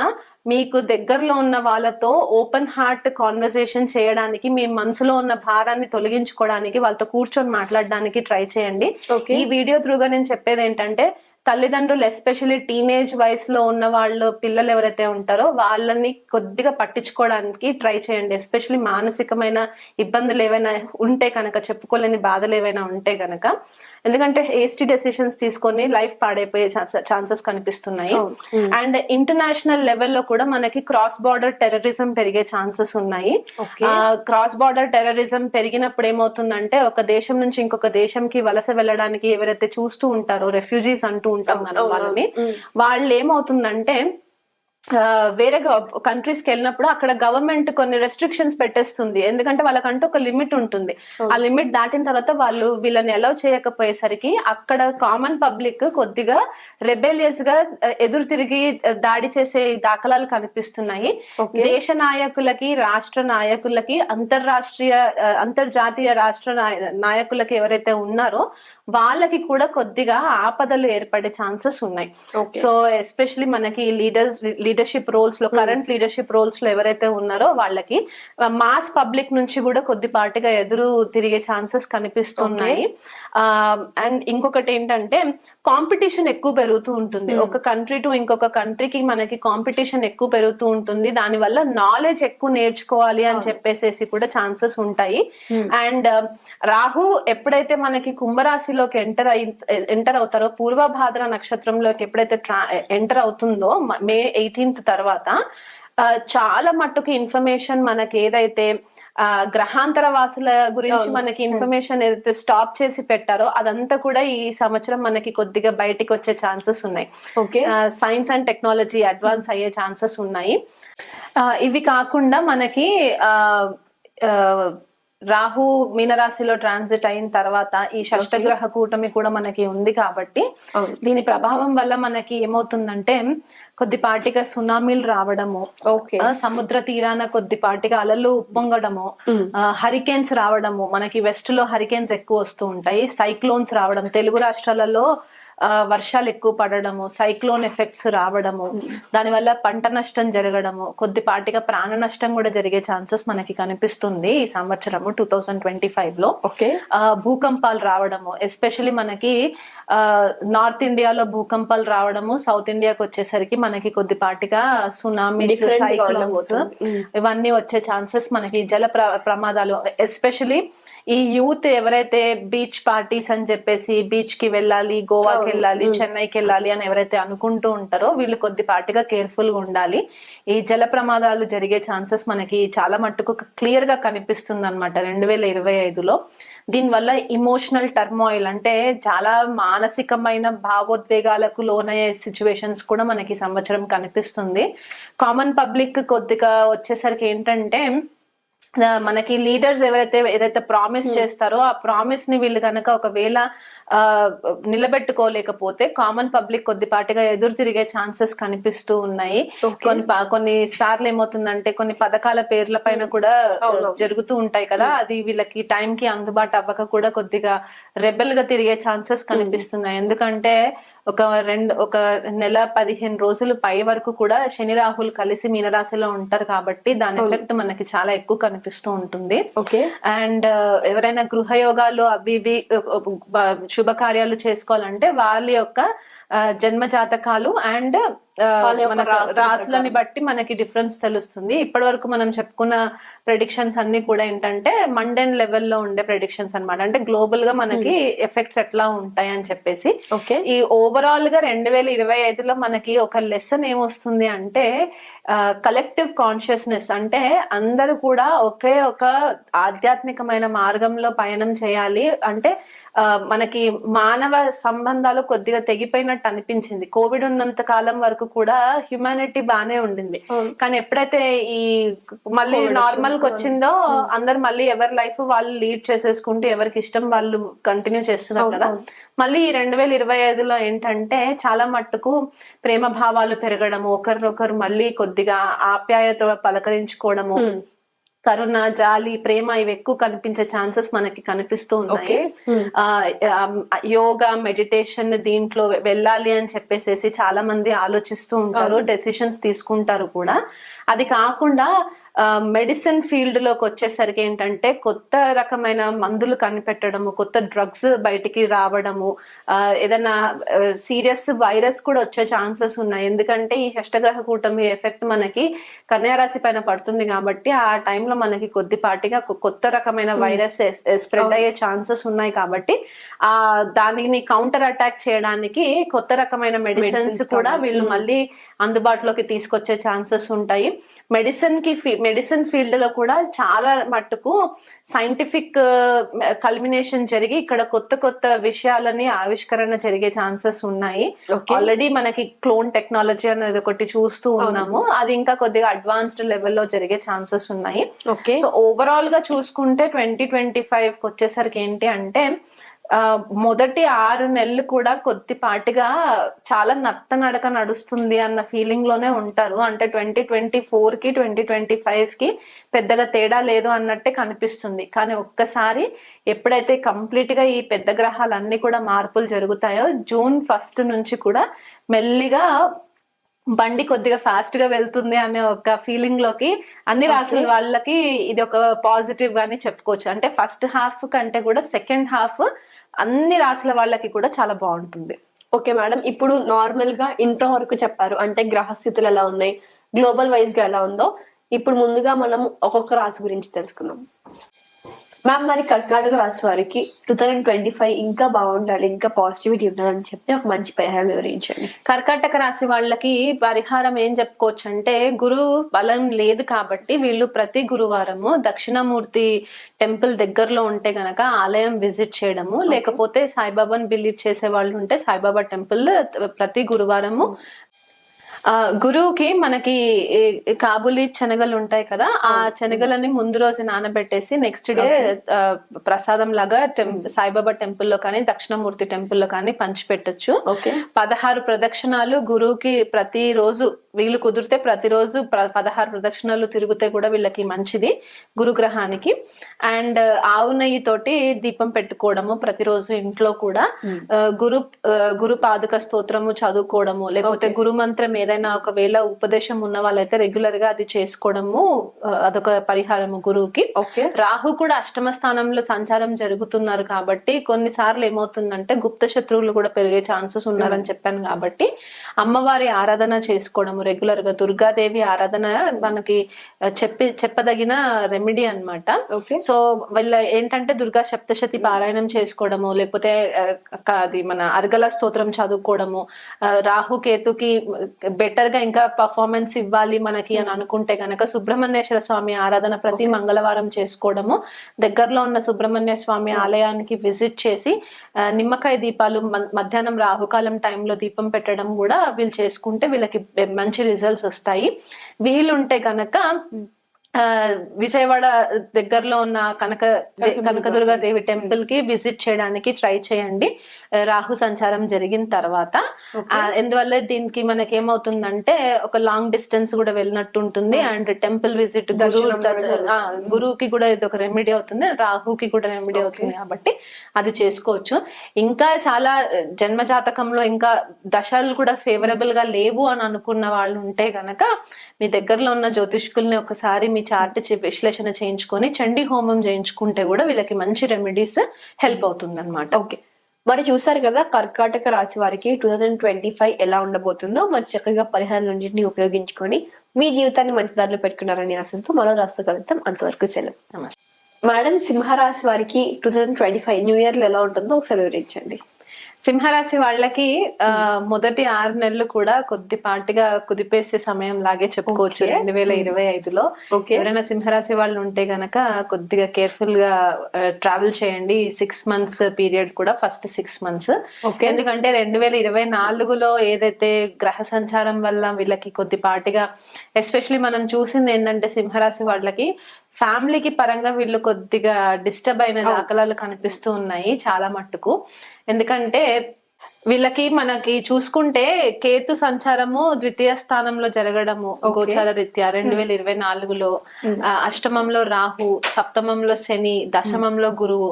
మీకు దగ్గరలో ఉన్న వాళ్ళతో ఓపెన్ హార్ట్ కాన్వర్సేషన్ చేయడానికి, మీ మనసులో ఉన్న భారాన్ని తొలగించుకోవడానికి వాళ్ళతో కూర్చొని మాట్లాడడానికి ట్రై చేయండి. ఈ వీడియో త్రూగా నేను చెప్పేది ఏంటంటే తల్లిదండ్రులు ఎస్పెషల్లీ టీనేజ్ వయసులో ఉన్న వాళ్ళు పిల్లలు ఎవరైతే ఉంటారో వాళ్ళని కొద్దిగా పట్టించుకోవడానికి ట్రై చేయండి. ఎస్పెషల్లీ మానసికమైన ఇబ్బందులు ఏవైనా ఉంటే కనుక, చెప్పుకోలేని బాధలు ఏవైనా ఉంటే కనుక, ఎందుకంటే హేస్టీ డెసిషన్స్ తీసుకొని లైఫ్ పాడైపోయే ఛాన్సెస్ కనిపిస్తున్నాయి. అండ్ ఇంటర్నేషనల్ లెవెల్లో కూడా మనకి క్రాస్ బార్డర్ టెర్రరిజం పెరిగే ఛాన్సెస్ ఉన్నాయి. క్రాస్ బార్డర్ టెర్రరిజం పెరిగినప్పుడు ఏమవుతుందంటే ఒక దేశం నుంచి ఇంకొక దేశంకి వలస వెళ్ళడానికి ఎవరైతే చూస్తూ ఉంటారో, రెఫ్యూజీస్ అంటూ ఉంటాం మనం వాళ్ళని, వాళ్ళు ఏమవుతుందంటే వేరే కంట్రీస్ కి వెళ్ళినప్పుడు అక్కడ గవర్నమెంట్ కొన్ని రెస్ట్రిక్షన్స్ పెట్టేస్తుంది. ఎందుకంటే వాళ్ళకంటూ ఒక లిమిట్ ఉంటుంది. ఆ లిమిట్ దాటిన తర్వాత వాళ్ళు వీళ్ళని అలౌ చేయకపోయేసరికి అక్కడ కామన్ పబ్లిక్ కొద్దిగా రెబెలియస్ గా ఎదురు తిరిగి దాడి చేసే దాఖలాలు కనిపిస్తున్నాయి. దేశ నాయకులకి, రాష్ట్ర నాయకులకి, అంతర్జాతీయ రాష్ట్ర నాయకులకి ఎవరైతే ఉన్నారో వాళ్ళకి కూడా కొద్దిగా ఆపదలు ఏర్పడే ఛాన్సెస్ ఉన్నాయి. సో ఎస్పెషలీ మనకి లీడర్షిప్ రోల్స్ లో, కరెంట్ లీడర్షిప్ రోల్స్ లో ఎవరైతే ఉన్నారో వాళ్ళకి మాస్ పబ్లిక్ నుంచి కూడా కొద్దిపాటిగా ఎదురు తిరిగే ఛాన్సెస్ కనిపిస్తున్నాయి. అండ్ ఇంకొకటి ఏంటంటే కాంపిటీషన్ ఎక్కువ పెరుగుతూ ఉంటుంది. ఒక కంట్రీ టు ఇంకొక కంట్రీకి మనకి కాంపిటీషన్ ఎక్కువ పెరుగుతూ ఉంటుంది. దాని వల్ల నాలెడ్జ్ ఎక్కువ నేర్చుకోవాలి అని చెప్పేసి కూడా ఛాన్సెస్ ఉంటాయి. అండ్ రాహు ఎప్పుడైతే మనకి కుంభరాశిలోకి ఎంటర్ అవుతారో, పూర్వభాద్ర నక్షత్రంలోకి ఎప్పుడైతే ఎంటర్ అవుతుందో మే 18th తర్వాత చాలా మట్టుకు ఇన్ఫర్మేషన్ మనకి ఏదైతే గ్రహాంతర వాసుల గురించి మనకి ఇన్ఫర్మేషన్ ఏదైతే స్టాప్ చేసి పెట్టారో అదంతా కూడా ఈ సంవత్సరం మనకి కొద్దిగా బయటికి వచ్చే ఛాన్సెస్ ఉన్నాయి. సైన్స్ అండ్ టెక్నాలజీ అడ్వాన్స్ అయ్యే ఛాన్సెస్ ఉన్నాయి. ఇవి కాకుండా మనకి రాహు మీనరాశిలో ట్రాన్సిట్ అయిన తర్వాత ఈ షష్టగ్రహ కూటమి కూడా మనకి ఉంది కాబట్టి దీని ప్రభావం వల్ల మనకి ఏమవుతుందంటే కొద్దిపాటిగా సునామీలు రావడము, సముద్ర తీరాన కొద్దిపాటిగా అలలు ఉప్పొంగడము, హరికేన్స్ రావడము, మనకి వెస్ట్ లో హరికేన్స్ ఎక్కువ వస్తూ ఉంటాయి, సైక్లోన్స్ రావడం, తెలుగు రాష్ట్రాలలో వర్షాలు ఎక్కువ పడడము, సైక్లోన్ ఎఫెక్ట్స్ రావడము, దానివల్ల పంట నష్టం జరగడము, కొద్దిపాటిగా ప్రాణ నష్టం కూడా జరిగే ఛాన్సెస్ మనకి కనిపిస్తుంది ఈ సంవత్సరము 2025 లో. భూకంపాలు రావడము, ఎస్పెషల్లీ మనకి నార్త్ ఇండియాలో భూకంపాలు రావడము, సౌత్ ఇండియాకి వచ్చేసరికి మనకి కొద్దిపాటిగా సునామీస్, సైక్లోన్స్ ఇవన్నీ వచ్చే ఛాన్సెస్ మనకి, జల ప్రమాదాలు, ఎస్పెషలీ ఈ యూత్ ఎవరైతే బీచ్ పార్టీస్ అని చెప్పేసి బీచ్ కి వెళ్ళాలి, గోవాకి వెళ్ళాలి, చెన్నైకి వెళ్ళాలి అని ఎవరైతే అనుకుంటూ ఉంటారో వీళ్ళు కొద్దిపాటిగా కేర్ఫుల్ గా ఉండాలి. ఈ జల ప్రమాదాలు జరిగే ఛాన్సెస్ మనకి చాలా మట్టుకు క్లియర్ గా కనిపిస్తుంది అనమాట 2025లో. దీనివల్ల ఇమోషనల్ టర్మాయిల్ అంటే చాలా మానసికమైన భావోద్వేగాలకు లోనయ్యే సిచ్యువేషన్స్ కూడా మనకి సంవత్సరం కనిపిస్తుంది. కామన్ పబ్లిక్ కొద్దిగా వచ్చేసరికి ఏంటంటే మనకి లీడర్స్ ఏదైతే ప్రామిస్ చేస్తారో ఆ ప్రామిస్ ని వీళ్ళు కనుక ఒకవేళ నిలబెట్టుకోలేకపోతే కామన్ పబ్లిక్ కొద్దిపాటిగా ఎదురు తిరిగే ఛాన్సెస్ కనిపిస్తూ ఉన్నాయి. కొన్ని సార్లు ఏమవుతుందంటే కొన్ని పథకాల పేర్ల పైన కూడా జరుగుతూ ఉంటాయి కదా, అది వీళ్ళకి టైం కి అందుబాటు అవ్వక కూడా కొద్దిగా రెబెల్ గా తిరిగే ఛాన్సెస్ కనిపిస్తున్నాయి. ఎందుకంటే ఒక నెల 15 రోజులు పై వరకు కూడా శని రాహులు కలిసి మీనరాశిలో ఉంటారు కాబట్టి దాని ఎఫెక్ట్ మనకి చాలా ఎక్కువ కనిపిస్తూ ఉంటుంది. అండ్ ఎవరైనా గృహయోగాలు అవి ఇవి శుభకార్యాలు చేసుకోవాలంటే వాళ్ళ యొక్క జన్మ జాతకాలు అండ్ మన రాసులని బట్టి మనకి డిఫరెన్స్ తెలుస్తుంది. ఇప్పటి వరకు మనం చెప్పుకున్న ప్రెడిక్షన్స్ అన్ని కూడా ఏంటంటే మండెన్ లెవెల్లో ఉండే ప్రెడిక్షన్స్ అన్నమాట. అంటే గ్లోబల్ గా మనకి ఎఫెక్ట్స్ ఎట్లా ఉంటాయి అని చెప్పేసి. ఈ ఓవరాల్ గా 2025లో మనకి ఒక లెసన్ ఏమొస్తుంది అంటే కలెక్టివ్ కాన్షియస్నెస్, అంటే అందరూ కూడా ఒకే ఒక ఆధ్యాత్మికమైన మార్గంలో పయనం చేయాలి. అంటే మనకి మానవ సంబంధాలు కొద్దిగా తెగిపోయిన ఉన్నట్టు అనిపించింది. కోవిడ్ ఉన్నంత కాలం వరకు కూడా హ్యుమానిటీ బానే ఉండింది, కానీ ఎప్పుడైతే ఈ మళ్ళీ నార్మల్ కి వచ్చిందో అందరు మళ్ళీ ఎవరి లైఫ్ వాళ్ళు లీడ్ చేసేసుకుంటూ ఎవరికి ఇష్టం వాళ్ళు కంటిన్యూ చేస్తున్నారు కదా. మళ్ళీ 2025లో ఏంటంటే చాలా మట్టుకు ప్రేమ భావాలు పెరగడము, ఒకరినొకరు మళ్ళీ కొద్దిగా ఆప్యాయత పలకరించుకోవడము, కరుణ, జాలి, ప్రేమ ఇవి ఎక్కువ కనిపించే ఛాన్సెస్ మనకి కనిపిస్తూ ఉన్నాయి. యోగా, మెడిటేషన్ దీంట్లో వెళ్ళాలి అని చెప్పేసి చాలా మంది ఆలోచిస్తూ ఉంటారు, డెసిషన్స్ తీసుకుంటారు కూడా. అది కాకుండా మెడిసిన్ ఫీల్డ్ లోకి వచ్చేసరికి ఏంటంటే కొత్త రకమైన మందులు కనిపెట్టడము, కొత్త డ్రగ్స్ బయటికి రావడము, ఏదైనా సీరియస్ వైరస్ కూడా వచ్చే ఛాన్సెస్ ఉన్నాయి. ఎందుకంటే ఈ షష్టగ్రహ కూటమి ఎఫెక్ట్ మనకి కన్యా రాశి పైన పడుతుంది కాబట్టి ఆ టైంలో మనకి కొద్దిపాటిగా కొత్త రకమైన వైరస్ స్ప్రెడ్ అయ్యే ఛాన్సెస్ ఉన్నాయి. కాబట్టి దానిని కౌంటర్ అటాక్ చేయడానికి కొత్త రకమైన మెడిసిన్స్ కూడా వీళ్ళు మళ్ళీ అందుబాటులోకి తీసుకొచ్చే ఛాన్సెస్ ఉంటాయి. మెడిసిన్ ఫీల్డ్ లో కూడా చాలా మట్టుకు సైంటిఫిక్ కల్మినేషన్ జరిగి ఇక్కడ కొత్త కొత్త విషయాలని ఆవిష్కరణ జరిగే ఛాన్సెస్ ఉన్నాయి. ఆల్రెడీ మనకి క్లోన్ టెక్నాలజీ అనేది ఒకటి చూస్తూ ఉన్నాము, అది ఇంకా కొద్దిగా అడ్వాన్స్డ్ లెవెల్లో జరిగే ఛాన్సెస్ ఉన్నాయి. సో ఓవరాల్ గా చూసుకుంటే 2025 వచ్చేసరికి ఏంటి అంటే మొదటి 6 నెలలు కూడా కొద్దిపాటిగా చాలా నడక నడుస్తుంది అన్న ఫీలింగ్ లోనే ఉంటారు. అంటే 2024 కి 2025 కి పెద్దగా తేడా లేదు అన్నట్టే కనిపిస్తుంది. కానీ ఒక్కసారి ఎప్పుడైతే కంప్లీట్ గా ఈ పెద్ద గ్రహాలన్నీ కూడా మార్పులు జరుగుతాయో జూన్ 1 నుంచి కూడా మెల్లిగా బండి కొద్దిగా ఫాస్ట్ గా వెళ్తుంది అనే ఒక ఫీలింగ్ లోకి అన్ని రాసుల వాళ్ళకి ఇది ఒక పాజిటివ్ గానే చెప్పుకోవచ్చు. అంటే ఫస్ట్ హాఫ్ కంటే కూడా సెకండ్ హాఫ్ అన్ని రాసుల వాళ్ళకి కూడా చాలా బాగుంటుంది. ఓకే మేడం, ఇప్పుడు నార్మల్ గా ఇంతవరకు చెప్పారు, అంటే గ్రహస్థితులు ఎలా ఉన్నాయి, గ్లోబల్ వైజ్ గా ఎలా ఉందో. ఇప్పుడు ముందుగా మనం ఒక్కొక్క రాశి గురించి తెలుసుకుందాం. మ్యామ్, మరి కర్కాటక రాశి వారికి 2025 ఇంకా బాగుండాలి, ఇంకా పాజిటివిటీ ఉండాలని చెప్పి ఒక మంచి పరిహారం వివరించండి. కర్కాటక రాశి వాళ్ళకి పరిహారం ఏం చెప్పుకోవచ్చు అంటే, గురువు బలం లేదు కాబట్టి వీళ్ళు ప్రతి గురువారము దక్షిణామూర్తి టెంపుల్ దగ్గరలో ఉంటే గనక ఆలయం విజిట్ చేయడము, లేకపోతే సాయిబాబాని బిలీవ్ చేసే వాళ్ళు ఉంటే సాయిబాబా టెంపుల్ ప్రతి గురువారము. గురువుకి మనకి కాబూలి శనగలు ఉంటాయి కదా, ఆ శనగలని ముందు రోజు నానబెట్టేసి నెక్స్ట్ డే ప్రసాదం లాగా సాయిబాబా టెంపుల్లో కానీ దక్షిణమూర్తి టెంపుల్లో కానీ పంచిపెట్టచ్చు. 16 ప్రదక్షిణాలు గురువుకి ప్రతి రోజు వీళ్ళు కుదిరితే ప్రతిరోజు 16 ప్రదక్షిణాలు తిరిగితే కూడా వీళ్ళకి మంచిది గురుగ్రహానికి. అండ్ ఆవు నెయ్యి తోటి దీపం పెట్టుకోవడము ప్రతిరోజు ఇంట్లో కూడా, గురు పాదుక స్తోత్రము చదువుకోవడము, లేకపోతే గురు మంత్రం ఏదైనా ఒకవేళ ఉపదేశం ఉన్న వాళ్ళైతే రెగ్యులర్ గా అది చేసుకోవడము అదొక పరిహారము గురువుకి. రాహు కూడా అష్టమ స్థానంలో సంచారం జరుగుతున్నారు కాబట్టి కొన్నిసార్లు ఏమవుతుందంటే గుప్త శత్రువులు కూడా పెరిగే ఛాన్సెస్ ఉన్నారని చెప్పాను. కాబట్టి అమ్మవారి ఆరాధన చేసుకోవడము రెగ్యులర్ గా, దుర్గాదేవి ఆరాధన మనకి చెప్పదగిన రెమెడీ అన్నమాట. సో వీళ్ళ ఏంటంటే దుర్గా సప్తశతి పారాయణం చేసుకోవడము, లేకపోతే అది మన అర్గల స్తోత్రం చదువుకోవడము, రాహుకేతుకి బెటర్ గా ఇంకా పర్ఫార్మెన్స్ ఇవ్వాలి మనకి అని అనుకుంటే గనక సుబ్రహ్మణ్యేశ్వర స్వామి ఆరాధన ప్రతి మంగళవారం చేసుకోవడము, దగ్గరలో ఉన్న సుబ్రహ్మణ్య స్వామి ఆలయానికి విజిట్ చేసి నిమ్మకాయ దీపాలు మధ్యాహ్నం రాహుకాలం టైంలో దీపం పెట్టడం కూడా వీళ్ళు చేసుకుంటే వీళ్ళకి మంచి రిజల్ట్స్ వస్తాయి. వీలుంటే గనక విజయవాడ దగ్గరలో ఉన్న కనకదుర్గా దేవి టెంపుల్ కి విజిట్ చేయడానికి ట్రై చేయండి రాహు సంచారం జరిగిన తర్వాత. ఎందువల్ల దీనికి మనకి ఏమవుతుందంటే ఒక లాంగ్ డిస్టెన్స్ కూడా వెళ్ళినట్టు ఉంటుంది, అండ్ టెంపుల్ విజిట్ గురువుకి కూడా ఇది ఒక రెమెడీ అవుతుంది, రాహుకి కూడా రెమెడీ అవుతుంది. కాబట్టి అది చేసుకోవచ్చు. ఇంకా చాలా జన్మ జాతకంలో ఇంకా దశలు కూడా ఫేవరబుల్ గా లేవు అని అనుకున్న వాళ్ళు ఉంటే గనక మీ దగ్గరలో ఉన్న జ్యోతిష్కుల్ని ఒకసారి మీ చార్ట్ విశ్లేషణ చేయించుకొని చండీ హోమం చేయించుకుంటే కూడా వీళ్ళకి మంచి రెమెడీస్ హెల్ప్ అవుతుంది అనమాట. ఓకే, మరి చూసారు కదా కర్కాటక రాశి వారికి 2025 ఎలా ఉండబోతుందో. మరి చక్కగా పరిహారాలన్నింటినీ ఉపయోగించుకొని మీ జీవితాన్ని మంచి దారిలో పెట్టుకున్నారని ఆశిస్తూ మరో రాష్ట్ర కలుద్దాం. అంతవరకు సెలవు. నమస్తే మేడం, సింహరాశి వారికి 2025 న్యూ ఇయర్ లో ఎలా ఉంటుందో ఒకసారి వివరించండి. సింహరాశి వాళ్ళకి మొదటి 6 నెలలు కూడా కొద్దిపాటిగా కుదిపేసే సమయం లాగే చెప్పుకోవచ్చు 2025లో. ఎవరైనా సింహరాశి వాళ్ళు ఉంటే గనక కొద్దిగా కేర్ఫుల్ గా ట్రావెల్ చేయండి 6 months పీరియడ్ కూడా, ఫస్ట్ 6 months. ఎందుకంటే 2024లో ఏదైతే గ్రహ సంచారం వల్ల వీళ్ళకి కొద్దిపాటిగా, ఎస్పెషలీ మనం చూసింది ఏంటంటే సింహరాశి వాళ్ళకి ఫ్యామిలీకి పరంగా వీళ్ళు కొద్దిగా డిస్టర్బ్ అయిన దాఖలాలు కనిపిస్తూ ఉన్నాయి చాలా మట్టుకు. ఎందుకంటే వీళ్ళకి మనకి చూసుకుంటే కేతు సంచారము ద్వితీయ స్థానంలో జరగడము గోచార రీత్యా 2024లో, అష్టమంలో రాహు, సప్తమంలో శని, దశమంలో గురువు,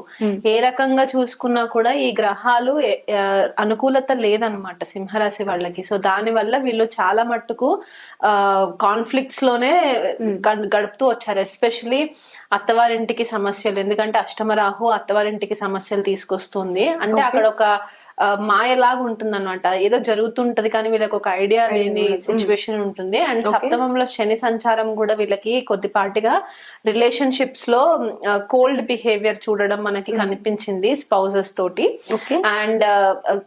ఏ రకంగా చూసుకున్నా కూడా ఈ గ్రహాలు అనుకూలత లేదనమాట సింహరాశి వాళ్ళకి. సో దాని వల్ల వీళ్ళు చాలా మట్టుకు కాన్ఫ్లిక్ట్స్ లోనే గడుపుతూ వచ్చారు. ఎస్పెషలీ అత్తవారింటికి సమస్యలు, ఎందుకంటే అష్టమ రాహు అత్తవారింటికి సమస్యలు తీసుకొస్తుంది. అంటే అక్కడ ఒక మాయలాగా ఉంటుంది అనమాట, ఏదో జరుగుతుంటది కానీ వీళ్ళకి ఒక ఐడియా లేని సిచ్యువేషన్ ఉంటుంది. అండ్ సప్తమంలో శని సంచారం కూడా వీళ్ళకి కొద్దిపాటిగా రిలేషన్షిప్స్ లో కోల్డ్ బిహేవియర్ చూడడం మనకి కనిపించింది స్పౌజెస్ తోటి. అండ్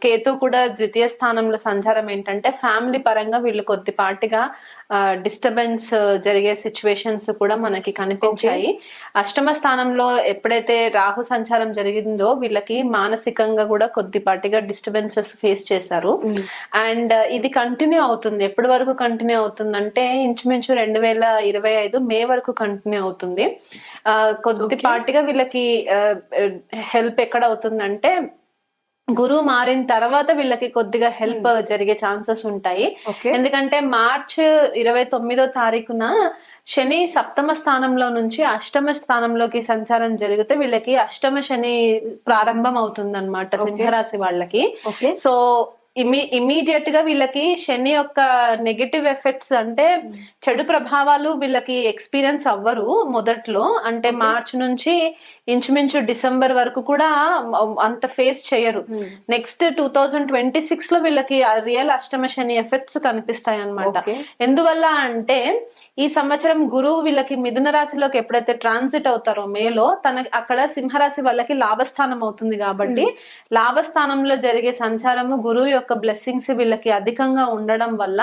కేతు కూడా ద్వితీయ స్థానంలో సంచారం ఏంటంటే ఫ్యామిలీ పరంగా వీళ్ళు కొద్దిపాటిగా డిస్టర్బెన్స్ జరిగే సిచ్యువేషన్స్ కూడా మనకి కనిపించాయి. అష్టమ స్థానంలో ఎప్పుడైతే రాహు సంచారం జరిగిందో వీళ్ళకి మానసికంగా కూడా కొద్దిపాటిగా డిస్టర్బెన్సెస్ ఫేస్ చేశారు. అండ్ ఇది కంటిన్యూ అవుతుంది. ఎప్పటి వరకు కంటిన్యూ అవుతుందంటే ఇంచుమించు 2025 మే వరకు కంటిన్యూ అవుతుంది. కొద్దిపాటిగా వీళ్ళకి హెల్ప్ ఎక్కడ అవుతుందంటే గురువు మారిన తర్వాత వీళ్ళకి కొద్దిగా హెల్ప్ జరిగే ఛాన్సెస్ ఉంటాయి. ఎందుకంటే మార్చ్ 29వ తారీఖున శని సప్తమ స్థానంలో నుంచి అష్టమ స్థానంలోకి సంచారం జరిగితే వీళ్ళకి అష్టమ శని ప్రారంభం అవుతుంది అనమాట సింహరాశి వాళ్ళకి. సో ఇమీడియట్ గా వీళ్ళకి శని యొక్క నెగటివ్ ఎఫెక్ట్స్ అంటే చెడు ప్రభావాలు వీళ్ళకి ఎక్స్పీరియన్స్ అవ్వరు మొదట్లో. అంటే మార్చ్ నుంచి ఇంచుమించు డిసెంబర్ వరకు కూడా అంత ఫేస్ చేయరు. నెక్స్ట్ 2026 లో వీళ్ళకి రియల్ అష్టమ శని ఎఫెక్ట్స్ కనిపిస్తాయి అన్నమాట. ఎందువల్ల అంటే ఈ సంవత్సరం గురువు వీళ్ళకి మిథున రాశిలోకి ఎప్పుడైతే ట్రాన్సిట్ అవుతారో మేలో, అక్కడ సింహరాశి వాళ్ళకి లాభస్థానం అవుతుంది కాబట్టి లాభస్థానంలో జరిగే సంచారము గురువు యొక్క బ్లెస్సింగ్స్ వీళ్ళకి అధికంగా ఉండడం వల్ల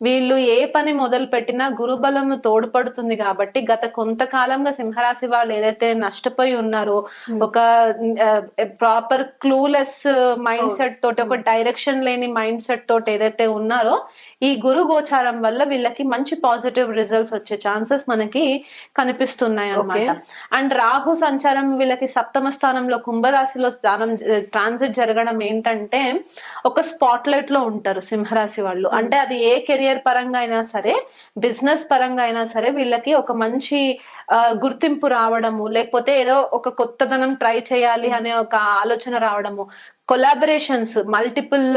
వీళ్ళు ఏ పని మొదలు పెట్టినా గురు బలము తోడ్పడుతుంది. కాబట్టి గత కొంతకాలంగా సింహరాశి వాళ్ళు ఏదైతే నష్టపోయి ఉన్నారో, ఒక ప్రాపర్ క్లూలెస్ మైండ్ సెట్ తోటి, ఒక డైరెక్షన్ లేని మైండ్ సెట్ తోటి ఏదైతే ఉన్నారో, ఈ గురు గోచారం వల్ల వీళ్ళకి మంచి పాజిటివ్ రిజల్ట్స్ వచ్చే ఛాన్సెస్ మనకి కనిపిస్తున్నాయి అన్నమాట. అండ్ రాహు సంచారం వీళ్ళకి సప్తమ స్థానంలో కుంభరాశిలో ట్రాన్సిట్ జరగడం ఏంటంటే ఒక స్పాట్ లైట్ లో ఉంటారు సింహరాశి వాళ్ళు. అంటే అది ఏ కెరియర్ పరంగా అయినా సరే, బిజినెస్ పరంగా అయినా సరే వీళ్ళకి ఒక మంచి గుర్తింపు రావడము, లేకపోతే ఏదో ఒక కొత్తదనం ట్రై చేయాలి అనే ఒక ఆలోచన రావడము, కొలాబరేషన్స్ మల్టిపుల్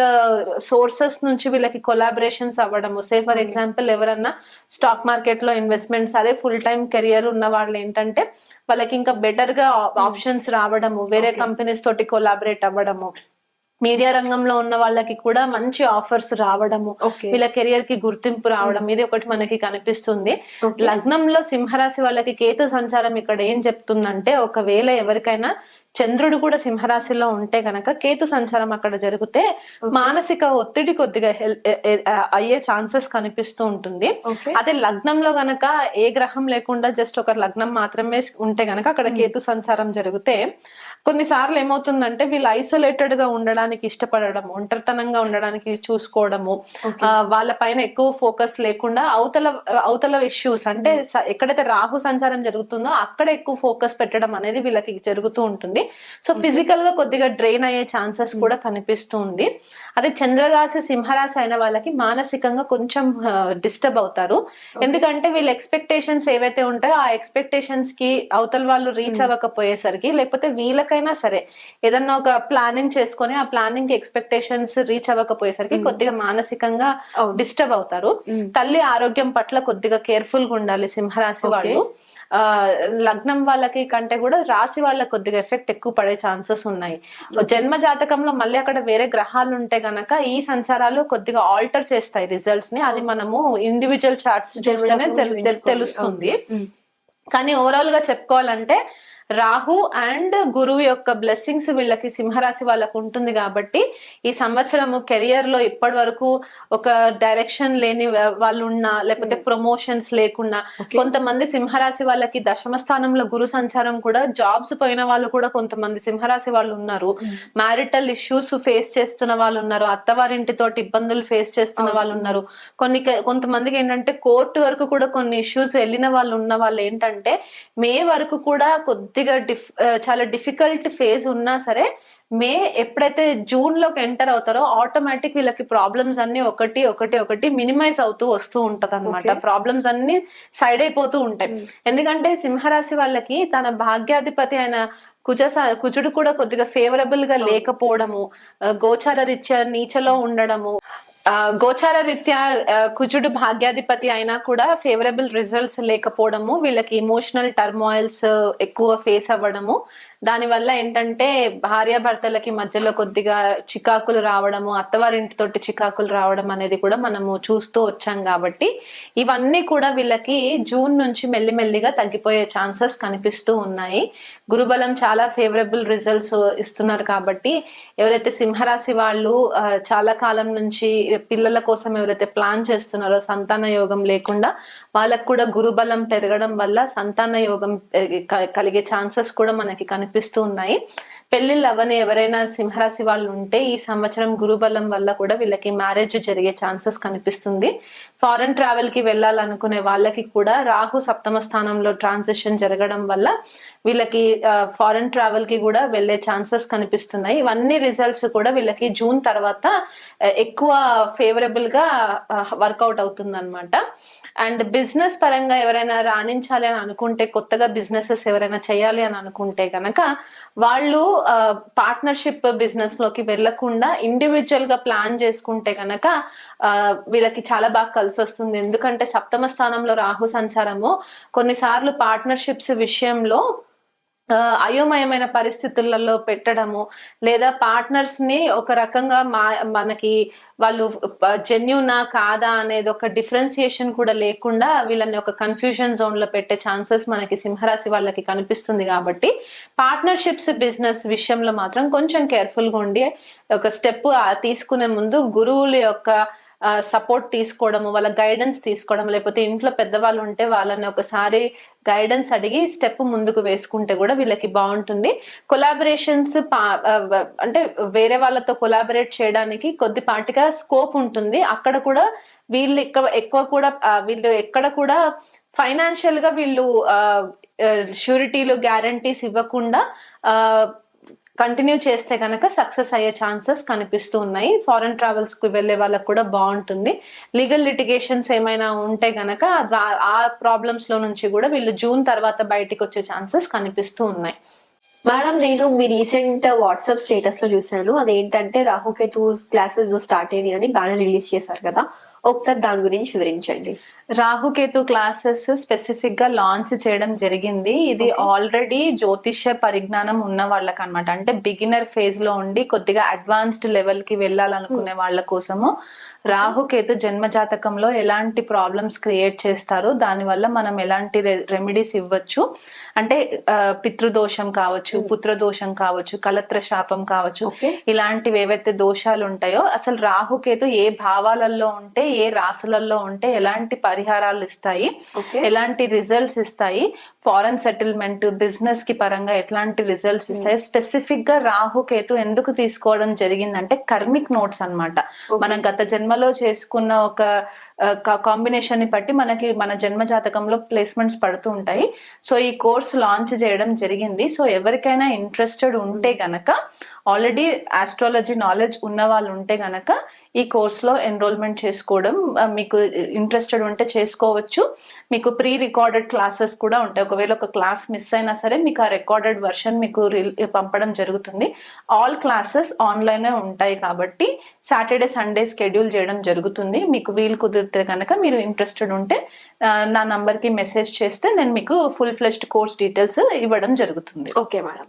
సోర్సెస్ నుంచి వీళ్ళకి కొలాబరేషన్స్ అవ్వడము. సే ఫర్ ఎగ్జాంపుల్ ఎవరన్నా స్టాక్ మార్కెట్ లో ఇన్వెస్ట్మెంట్స్, అదే ఫుల్ టైం కెరియర్ ఉన్న వాళ్ళు ఏంటంటే వాళ్ళకి ఇంకా బెటర్ గా ఆప్షన్స్ రావడము, వేరే కంపెనీస్ తోటి కొలాబరేట్ అవ్వడము, మీడియా రంగంలో ఉన్న వాళ్ళకి కూడా మంచి ఆఫర్స్ రావడము, వీళ్ళ కెరియర్ కి గుర్తింపు రావడం, ఇది ఒకటి మనకి కనిపిస్తుంది. లగ్నంలో సింహరాశి వాళ్ళకి కేతు సంచారం ఇక్కడ ఏం చెప్తుందంటే, ఒకవేళ ఎవరికైనా చంద్రుడు కూడా సింహరాశిలో ఉంటే గనక కేతు సంచారం అక్కడ జరిగితే మానసిక ఒత్తిడి కొద్దిగా అయ్యే ఛాన్సెస్ కనిపిస్తూ ఉంటుంది. అదే లగ్నంలో గనక ఏ గ్రహం లేకుండా జస్ట్ ఒక లగ్నం మాత్రమే ఉంటే గనక అక్కడ కేతు సంచారం జరిగితే కొన్నిసార్లు ఏమవుతుందంటే వీళ్ళు ఐసోలేటెడ్ గా ఉండడానికి ఇష్టపడడం, ఒంటరితనంగా ఉండడానికి చూసుకోవడము, వాళ్ళ పైన ఎక్కువ ఫోకస్ లేకుండా అవతల ఇష్యూస్, అంటే ఎక్కడైతే రాహు సంచారం జరుగుతుందో అక్కడ ఎక్కువ ఫోకస్ పెట్టడం అనేది వీళ్ళకి జరుగుతూ ఉంటుంది. సో ఫిజికల్ గా కొద్దిగా డ్రైన్ అయ్యే ఛాన్సెస్ కూడా కనిపిస్తుంది. అదే చంద్రరాశి సింహరాశి అయిన వాళ్ళకి మానసికంగా కొంచెం డిస్టర్బ్ అవుతారు. ఎందుకంటే వీళ్ళ ఎక్స్పెక్టేషన్స్ ఏవైతే ఉంటాయో ఆ ఎక్స్పెక్టేషన్స్ కి అవతల వాళ్ళు రీచ్ అవ్వకపోయేసరికి, లేకపోతే వీళ్ళకైనా సరే ఏదన్నా ఒక ప్లానింగ్ చేసుకొని ఆ ప్లానింగ్ కి ఎక్స్పెక్టేషన్స్ రీచ్ అవ్వకపోయేసరికి కొద్దిగా మానసికంగా డిస్టర్బ్ అవుతారు. తల్లి ఆరోగ్యం పట్ల కొద్దిగా కేర్ఫుల్ గా ఉండాలి సింహరాశి వాళ్ళు. లగ్నం వాళ్ళకి కంటే కూడా రాశి వాళ్ళకి కొద్దిగా ఎఫెక్ట్ ఎక్కువ పడే ఛాన్సెస్ ఉన్నాయి. జన్మ జాతకంలో మళ్ళీ అక్కడ వేరే గ్రహాలు ఉంటే గనక ఈ సంచారాలు కొద్దిగా ఆల్టర్ చేస్తాయి రిజల్ట్స్ ని. అది మనము ఇండివిజువల్ చార్ట్స్ చూస్తేనే తెలుస్తుంది. కానీ ఓవరాల్ గా చెప్పుకోవాలంటే రాహు అండ్ గురువు యొక్క బ్లెస్సింగ్స్ వీళ్ళకి సింహరాశి వాళ్ళకు ఉంటుంది కాబట్టి ఈ సంవత్సరము కెరియర్ లో ఇప్పటి వరకు ఒక డైరెక్షన్ లేని వాళ్ళు ఉన్నా, లేకపోతే ప్రమోషన్స్ లేకున్నా, కొంతమంది సింహరాశి వాళ్ళకి దశమ స్థానంలో గురు సంచారం కూడా జాబ్స్ పోయిన వాళ్ళు కూడా కొంతమంది సింహరాశి వాళ్ళు ఉన్నారు. మ్యారిటల్ ఇష్యూస్ ఫేస్ చేస్తున్న వాళ్ళు ఉన్నారు, అత్తవారింటితో ఇబ్బందులు ఫేస్ చేస్తున్న వాళ్ళు ఉన్నారు. కొంతమందికి ఏంటంటే కోర్టు వరకు కూడా కొన్ని ఇష్యూస్ వెళ్ళిన వాళ్ళు ఉన్న వాళ్ళు ఏంటంటే మే వరకు కూడా కొద్దిగా చాలా డిఫికల్ట్ ఫేజ్ ఉన్నా సరే మే ఎప్పుడైతే జూన్ లోకి ఎంటర్ అవుతారో ఆటోమేటిక్ వీళ్ళకి ప్రాబ్లమ్స్ అన్ని ఒకటి మినిమైజ్ అవుతూ వస్తూ ఉంటది అనమాట. ప్రాబ్లమ్స్ అన్ని సైడ్ అయిపోతూ ఉంటాయి. ఎందుకంటే సింహరాశి వాళ్ళకి తన భాగ్యాధిపతి అయిన కుజుడు కూడా కొద్దిగా ఫేవరబుల్ గా లేకపోవడము, గోచార రీత్యా నీచలో ఉండడము, గోచార రీత్యా కుజుడు భాగ్యాధిపతి అయినా కూడా ఫేవరబుల్ రిజల్ట్స్ లేకపోవడము, వీళ్ళకి ఇమోషనల్ టర్మాయిల్స్ ఎక్కువ ఫేస్ అవ్వడము, దానివల్ల ఏంటంటే భార్యాభర్తలకి మధ్యలో కొద్దిగా చికాకులు రావడము, అత్తవారింటితోటి చికాకులు రావడం అనేది కూడా మనము చూస్తూ వచ్చాం. కాబట్టి ఇవన్నీ కూడా వీళ్ళకి జూన్ నుంచి మెల్లిమెల్లిగా తగ్గిపోయే ఛాన్సెస్ కనిపిస్తూ ఉన్నాయి. గురుబలం చాలా ఫేవరబుల్ రిజల్ట్స్ ఇస్తున్నారు కాబట్టి ఎవరైతే సింహరాశి వాళ్ళు చాలా కాలం నుంచి పిల్లల కోసం ఎవరైతే ప్లాన్ చేస్తున్నారో సంతాన యోగం లేకుండా, వాళ్ళకు కూడా గురుబలం పెరగడం వల్ల సంతాన యోగం కలిగే ఛాన్సెస్ కూడా మనకి కనిపిస్తూ ఉన్నాయి. పెళ్లిళ్ళు అవని ఎవరైనా సింహరాశి వాళ్ళు ఉంటే ఈ సంవత్సరం గురుబలం వల్ల కూడా వీళ్ళకి మ్యారేజ్ జరిగే ఛాన్సెస్ కనిపిస్తుంది. ఫారెన్ ట్రావెల్ కి వెళ్ళాలనుకునే వాళ్ళకి కూడా రాహు సప్తమ స్థానంలో ట్రాన్సిషన్ జరగడం వల్ల వీళ్ళకి ఫారెన్ ట్రావెల్ కి కూడా వెళ్లే ఛాన్సెస్ కనిపిస్తున్నాయి. ఇవన్నీ రిజల్ట్స్ కూడా వీళ్ళకి జూన్ తర్వాత ఎక్కువ ఫేవరబుల్ గా వర్కౌట్ అవుతుంది అనమాట. అండ్ బిజినెస్ పరంగా ఎవరైనా రాణించాలి అని అనుకుంటే, కొత్తగా బిజినెసెస్ ఎవరైనా చేయాలి అని అనుకుంటే కనుక వాళ్ళు పార్ట్నర్షిప్ బిజినెస్ లోకి వెళ్లకుండా ఇండివిజువల్ గా ప్లాన్ చేసుకుంటే కనుక వీళ్ళకి చాలా బాగా కలిసి వస్తుంది. ఎందుకంటే సప్తమ స్థానంలో రాహు సంచారము కొన్నిసార్లు పార్ట్నర్షిప్స్ విషయంలో అయోమయమైన పరిస్థితులలో పెట్టడము, లేదా పార్ట్నర్స్ ని ఒక రకంగా మనకి వాళ్ళు జెన్యూనా కాదా అనేది ఒక డిఫరెన్సియేషన్ కూడా లేకుండా వీళ్ళని ఒక కన్ఫ్యూజన్ జోన్ లో పెట్టే ఛాన్సెస్ మనకి సింహరాశి వాళ్ళకి కనిపిస్తుంది. కాబట్టి పార్ట్నర్షిప్స్ బిజినెస్ విషయంలో మాత్రం కొంచెం కేర్ఫుల్ గా ఉండి ఒక స్టెప్ తీసుకునే ముందు గురువుల యొక్క సపోర్ట్ తీసుకోవడము, వాళ్ళ గైడెన్స్ తీసుకోవడం, లేకపోతే ఇంట్లో పెద్దవాళ్ళు ఉంటే వాళ్ళని ఒకసారి గైడెన్స్ అడిగి స్టెప్ ముందుకు వేసుకుంటే కూడా వీళ్ళకి బాగుంటుంది. కొలాబరేషన్స్ అంటే వేరే వాళ్ళతో కొలాబరేట్ చేయడానికి కొద్దిపాటిగా స్కోప్ ఉంటుంది. అక్కడ కూడా వీళ్ళు ఎక్కువ కూడా వీళ్ళు ఎక్కడ కూడా ఫైనాన్షియల్ గా వీళ్ళు ష్యూరిటీలు గ్యారంటీస్ ఇవ్వకుండా కంటిన్యూ చేస్తే కనుక సక్సెస్ అయ్యే ఛాన్సెస్ కనిపిస్తూ ఉన్నాయి. ఫారెన్ ట్రావెల్స్ కు వెళ్లే వాళ్ళకి కూడా బాగుంటుంది. లీగల్ లిటిగేషన్స్ ఏమైనా ఉంటే గనక ఆ ప్రాబ్లమ్స్ లో నుంచి కూడా వీళ్ళు జూన్ తర్వాత బయటికి వచ్చే ఛాన్సెస్ కనిపిస్తూ ఉన్నాయి. మేడం, నేను మీ రీసెంట్ వాట్సాప్ స్టేటస్ లో చూసాను, అదేంటంటే రాహుకేతు క్లాసెస్ స్టార్ట్ అయ్యాయి అని బ్యానర్ రిలీజ్ చేశారు కదా, ఒకసారి దాని గురించి వివరించండి. రాహుకేతు క్లాసెస్ స్పెసిఫిక్ గా లాంచ్ చేయడం జరిగింది. ఇది ఆల్రెడీ జ్యోతిష్య పరిజ్ఞానం ఉన్న వాళ్ళకి అనమాట. అంటే బిగినర్ ఫేజ్ లో ఉండి కొద్దిగా అడ్వాన్స్డ్ లెవెల్ కి వెళ్ళాలనుకునే వాళ్ళ కోసము రాహుకేతు జన్మ జాతకంలో ఎలాంటి ప్రాబ్లమ్స్ క్రియేట్ చేస్తారు, దానివల్ల మనం ఎలాంటి రెమెడీస్ ఇవ్వచ్చు, అంటే పితృదోషం కావచ్చు, పుత్రదోషం కావచ్చు, కలత్ర శాపం కావచ్చు, ఇలాంటివి ఏవైతే దోషాలు ఉంటాయో అసలు రాహుకేతు ఏ భావాలలో ఉంటే, ఏ రాసులలో ఉంటే ఎలాంటి పరిహారాలు ఇస్తాయి, ఎలాంటి రిజల్ట్స్ ఇస్తాయి, ఫారెన్ సెటిల్మెంట్ బిజినెస్ కి పరంగా ఎట్లాంటి రిజల్ట్స్ ఇస్తాయి, స్పెసిఫిక్ గా రాహుకేతు ఎందుకు తీసుకోవడం జరిగిందంటే కర్మిక్ నోట్స్ అన్నమాట. మన గత జన్మలో చేసుకున్న ఒక కాంబినేషన్ ని బట్టి మనకి మన జన్మ జాతకంలో ప్లేస్మెంట్స్ పడుతూ ఉంటాయి. సో ఈ కోర్స్ లాంచ్ చేయడం జరిగింది. సో ఎవరికైనా ఇంట్రెస్టెడ్ ఉంటే గనక, ఆల్రెడీ ఆస్ట్రాలజీ నాలెడ్జ్ ఉన్న వాళ్ళు ఉంటే గనక ఈ కోర్స్ లో ఎన్రోల్మెంట్ చేసుకోవడం, మీకు ఇంట్రెస్టెడ్ ఉంటే చేసుకోవచ్చు. మీకు ప్రీ రికార్డెడ్ క్లాసెస్ కూడా ఉంటాయి. ఒకవేళ ఒక క్లాస్ మిస్ అయినా సరే మీకు ఆ రికార్డెడ్ వర్షన్ మీకు పంపడం జరుగుతుంది. ఆల్ క్లాసెస్ ఆన్లైన్ ఉంటాయి కాబట్టి సాటర్డే సండే షెడ్యూల్ చేయడం జరుగుతుంది. మీకు వీలు కుదిరితే కనుక మీరు ఇంట్రెస్టెడ్ ఉంటే నా నంబర్ కి మెసేజ్ చేస్తే నేను మీకు ఫుల్ ఫ్లెష్డ్ కోర్స్ డీటెయిల్స్ ఇవ్వడం జరుగుతుంది. Okay madam.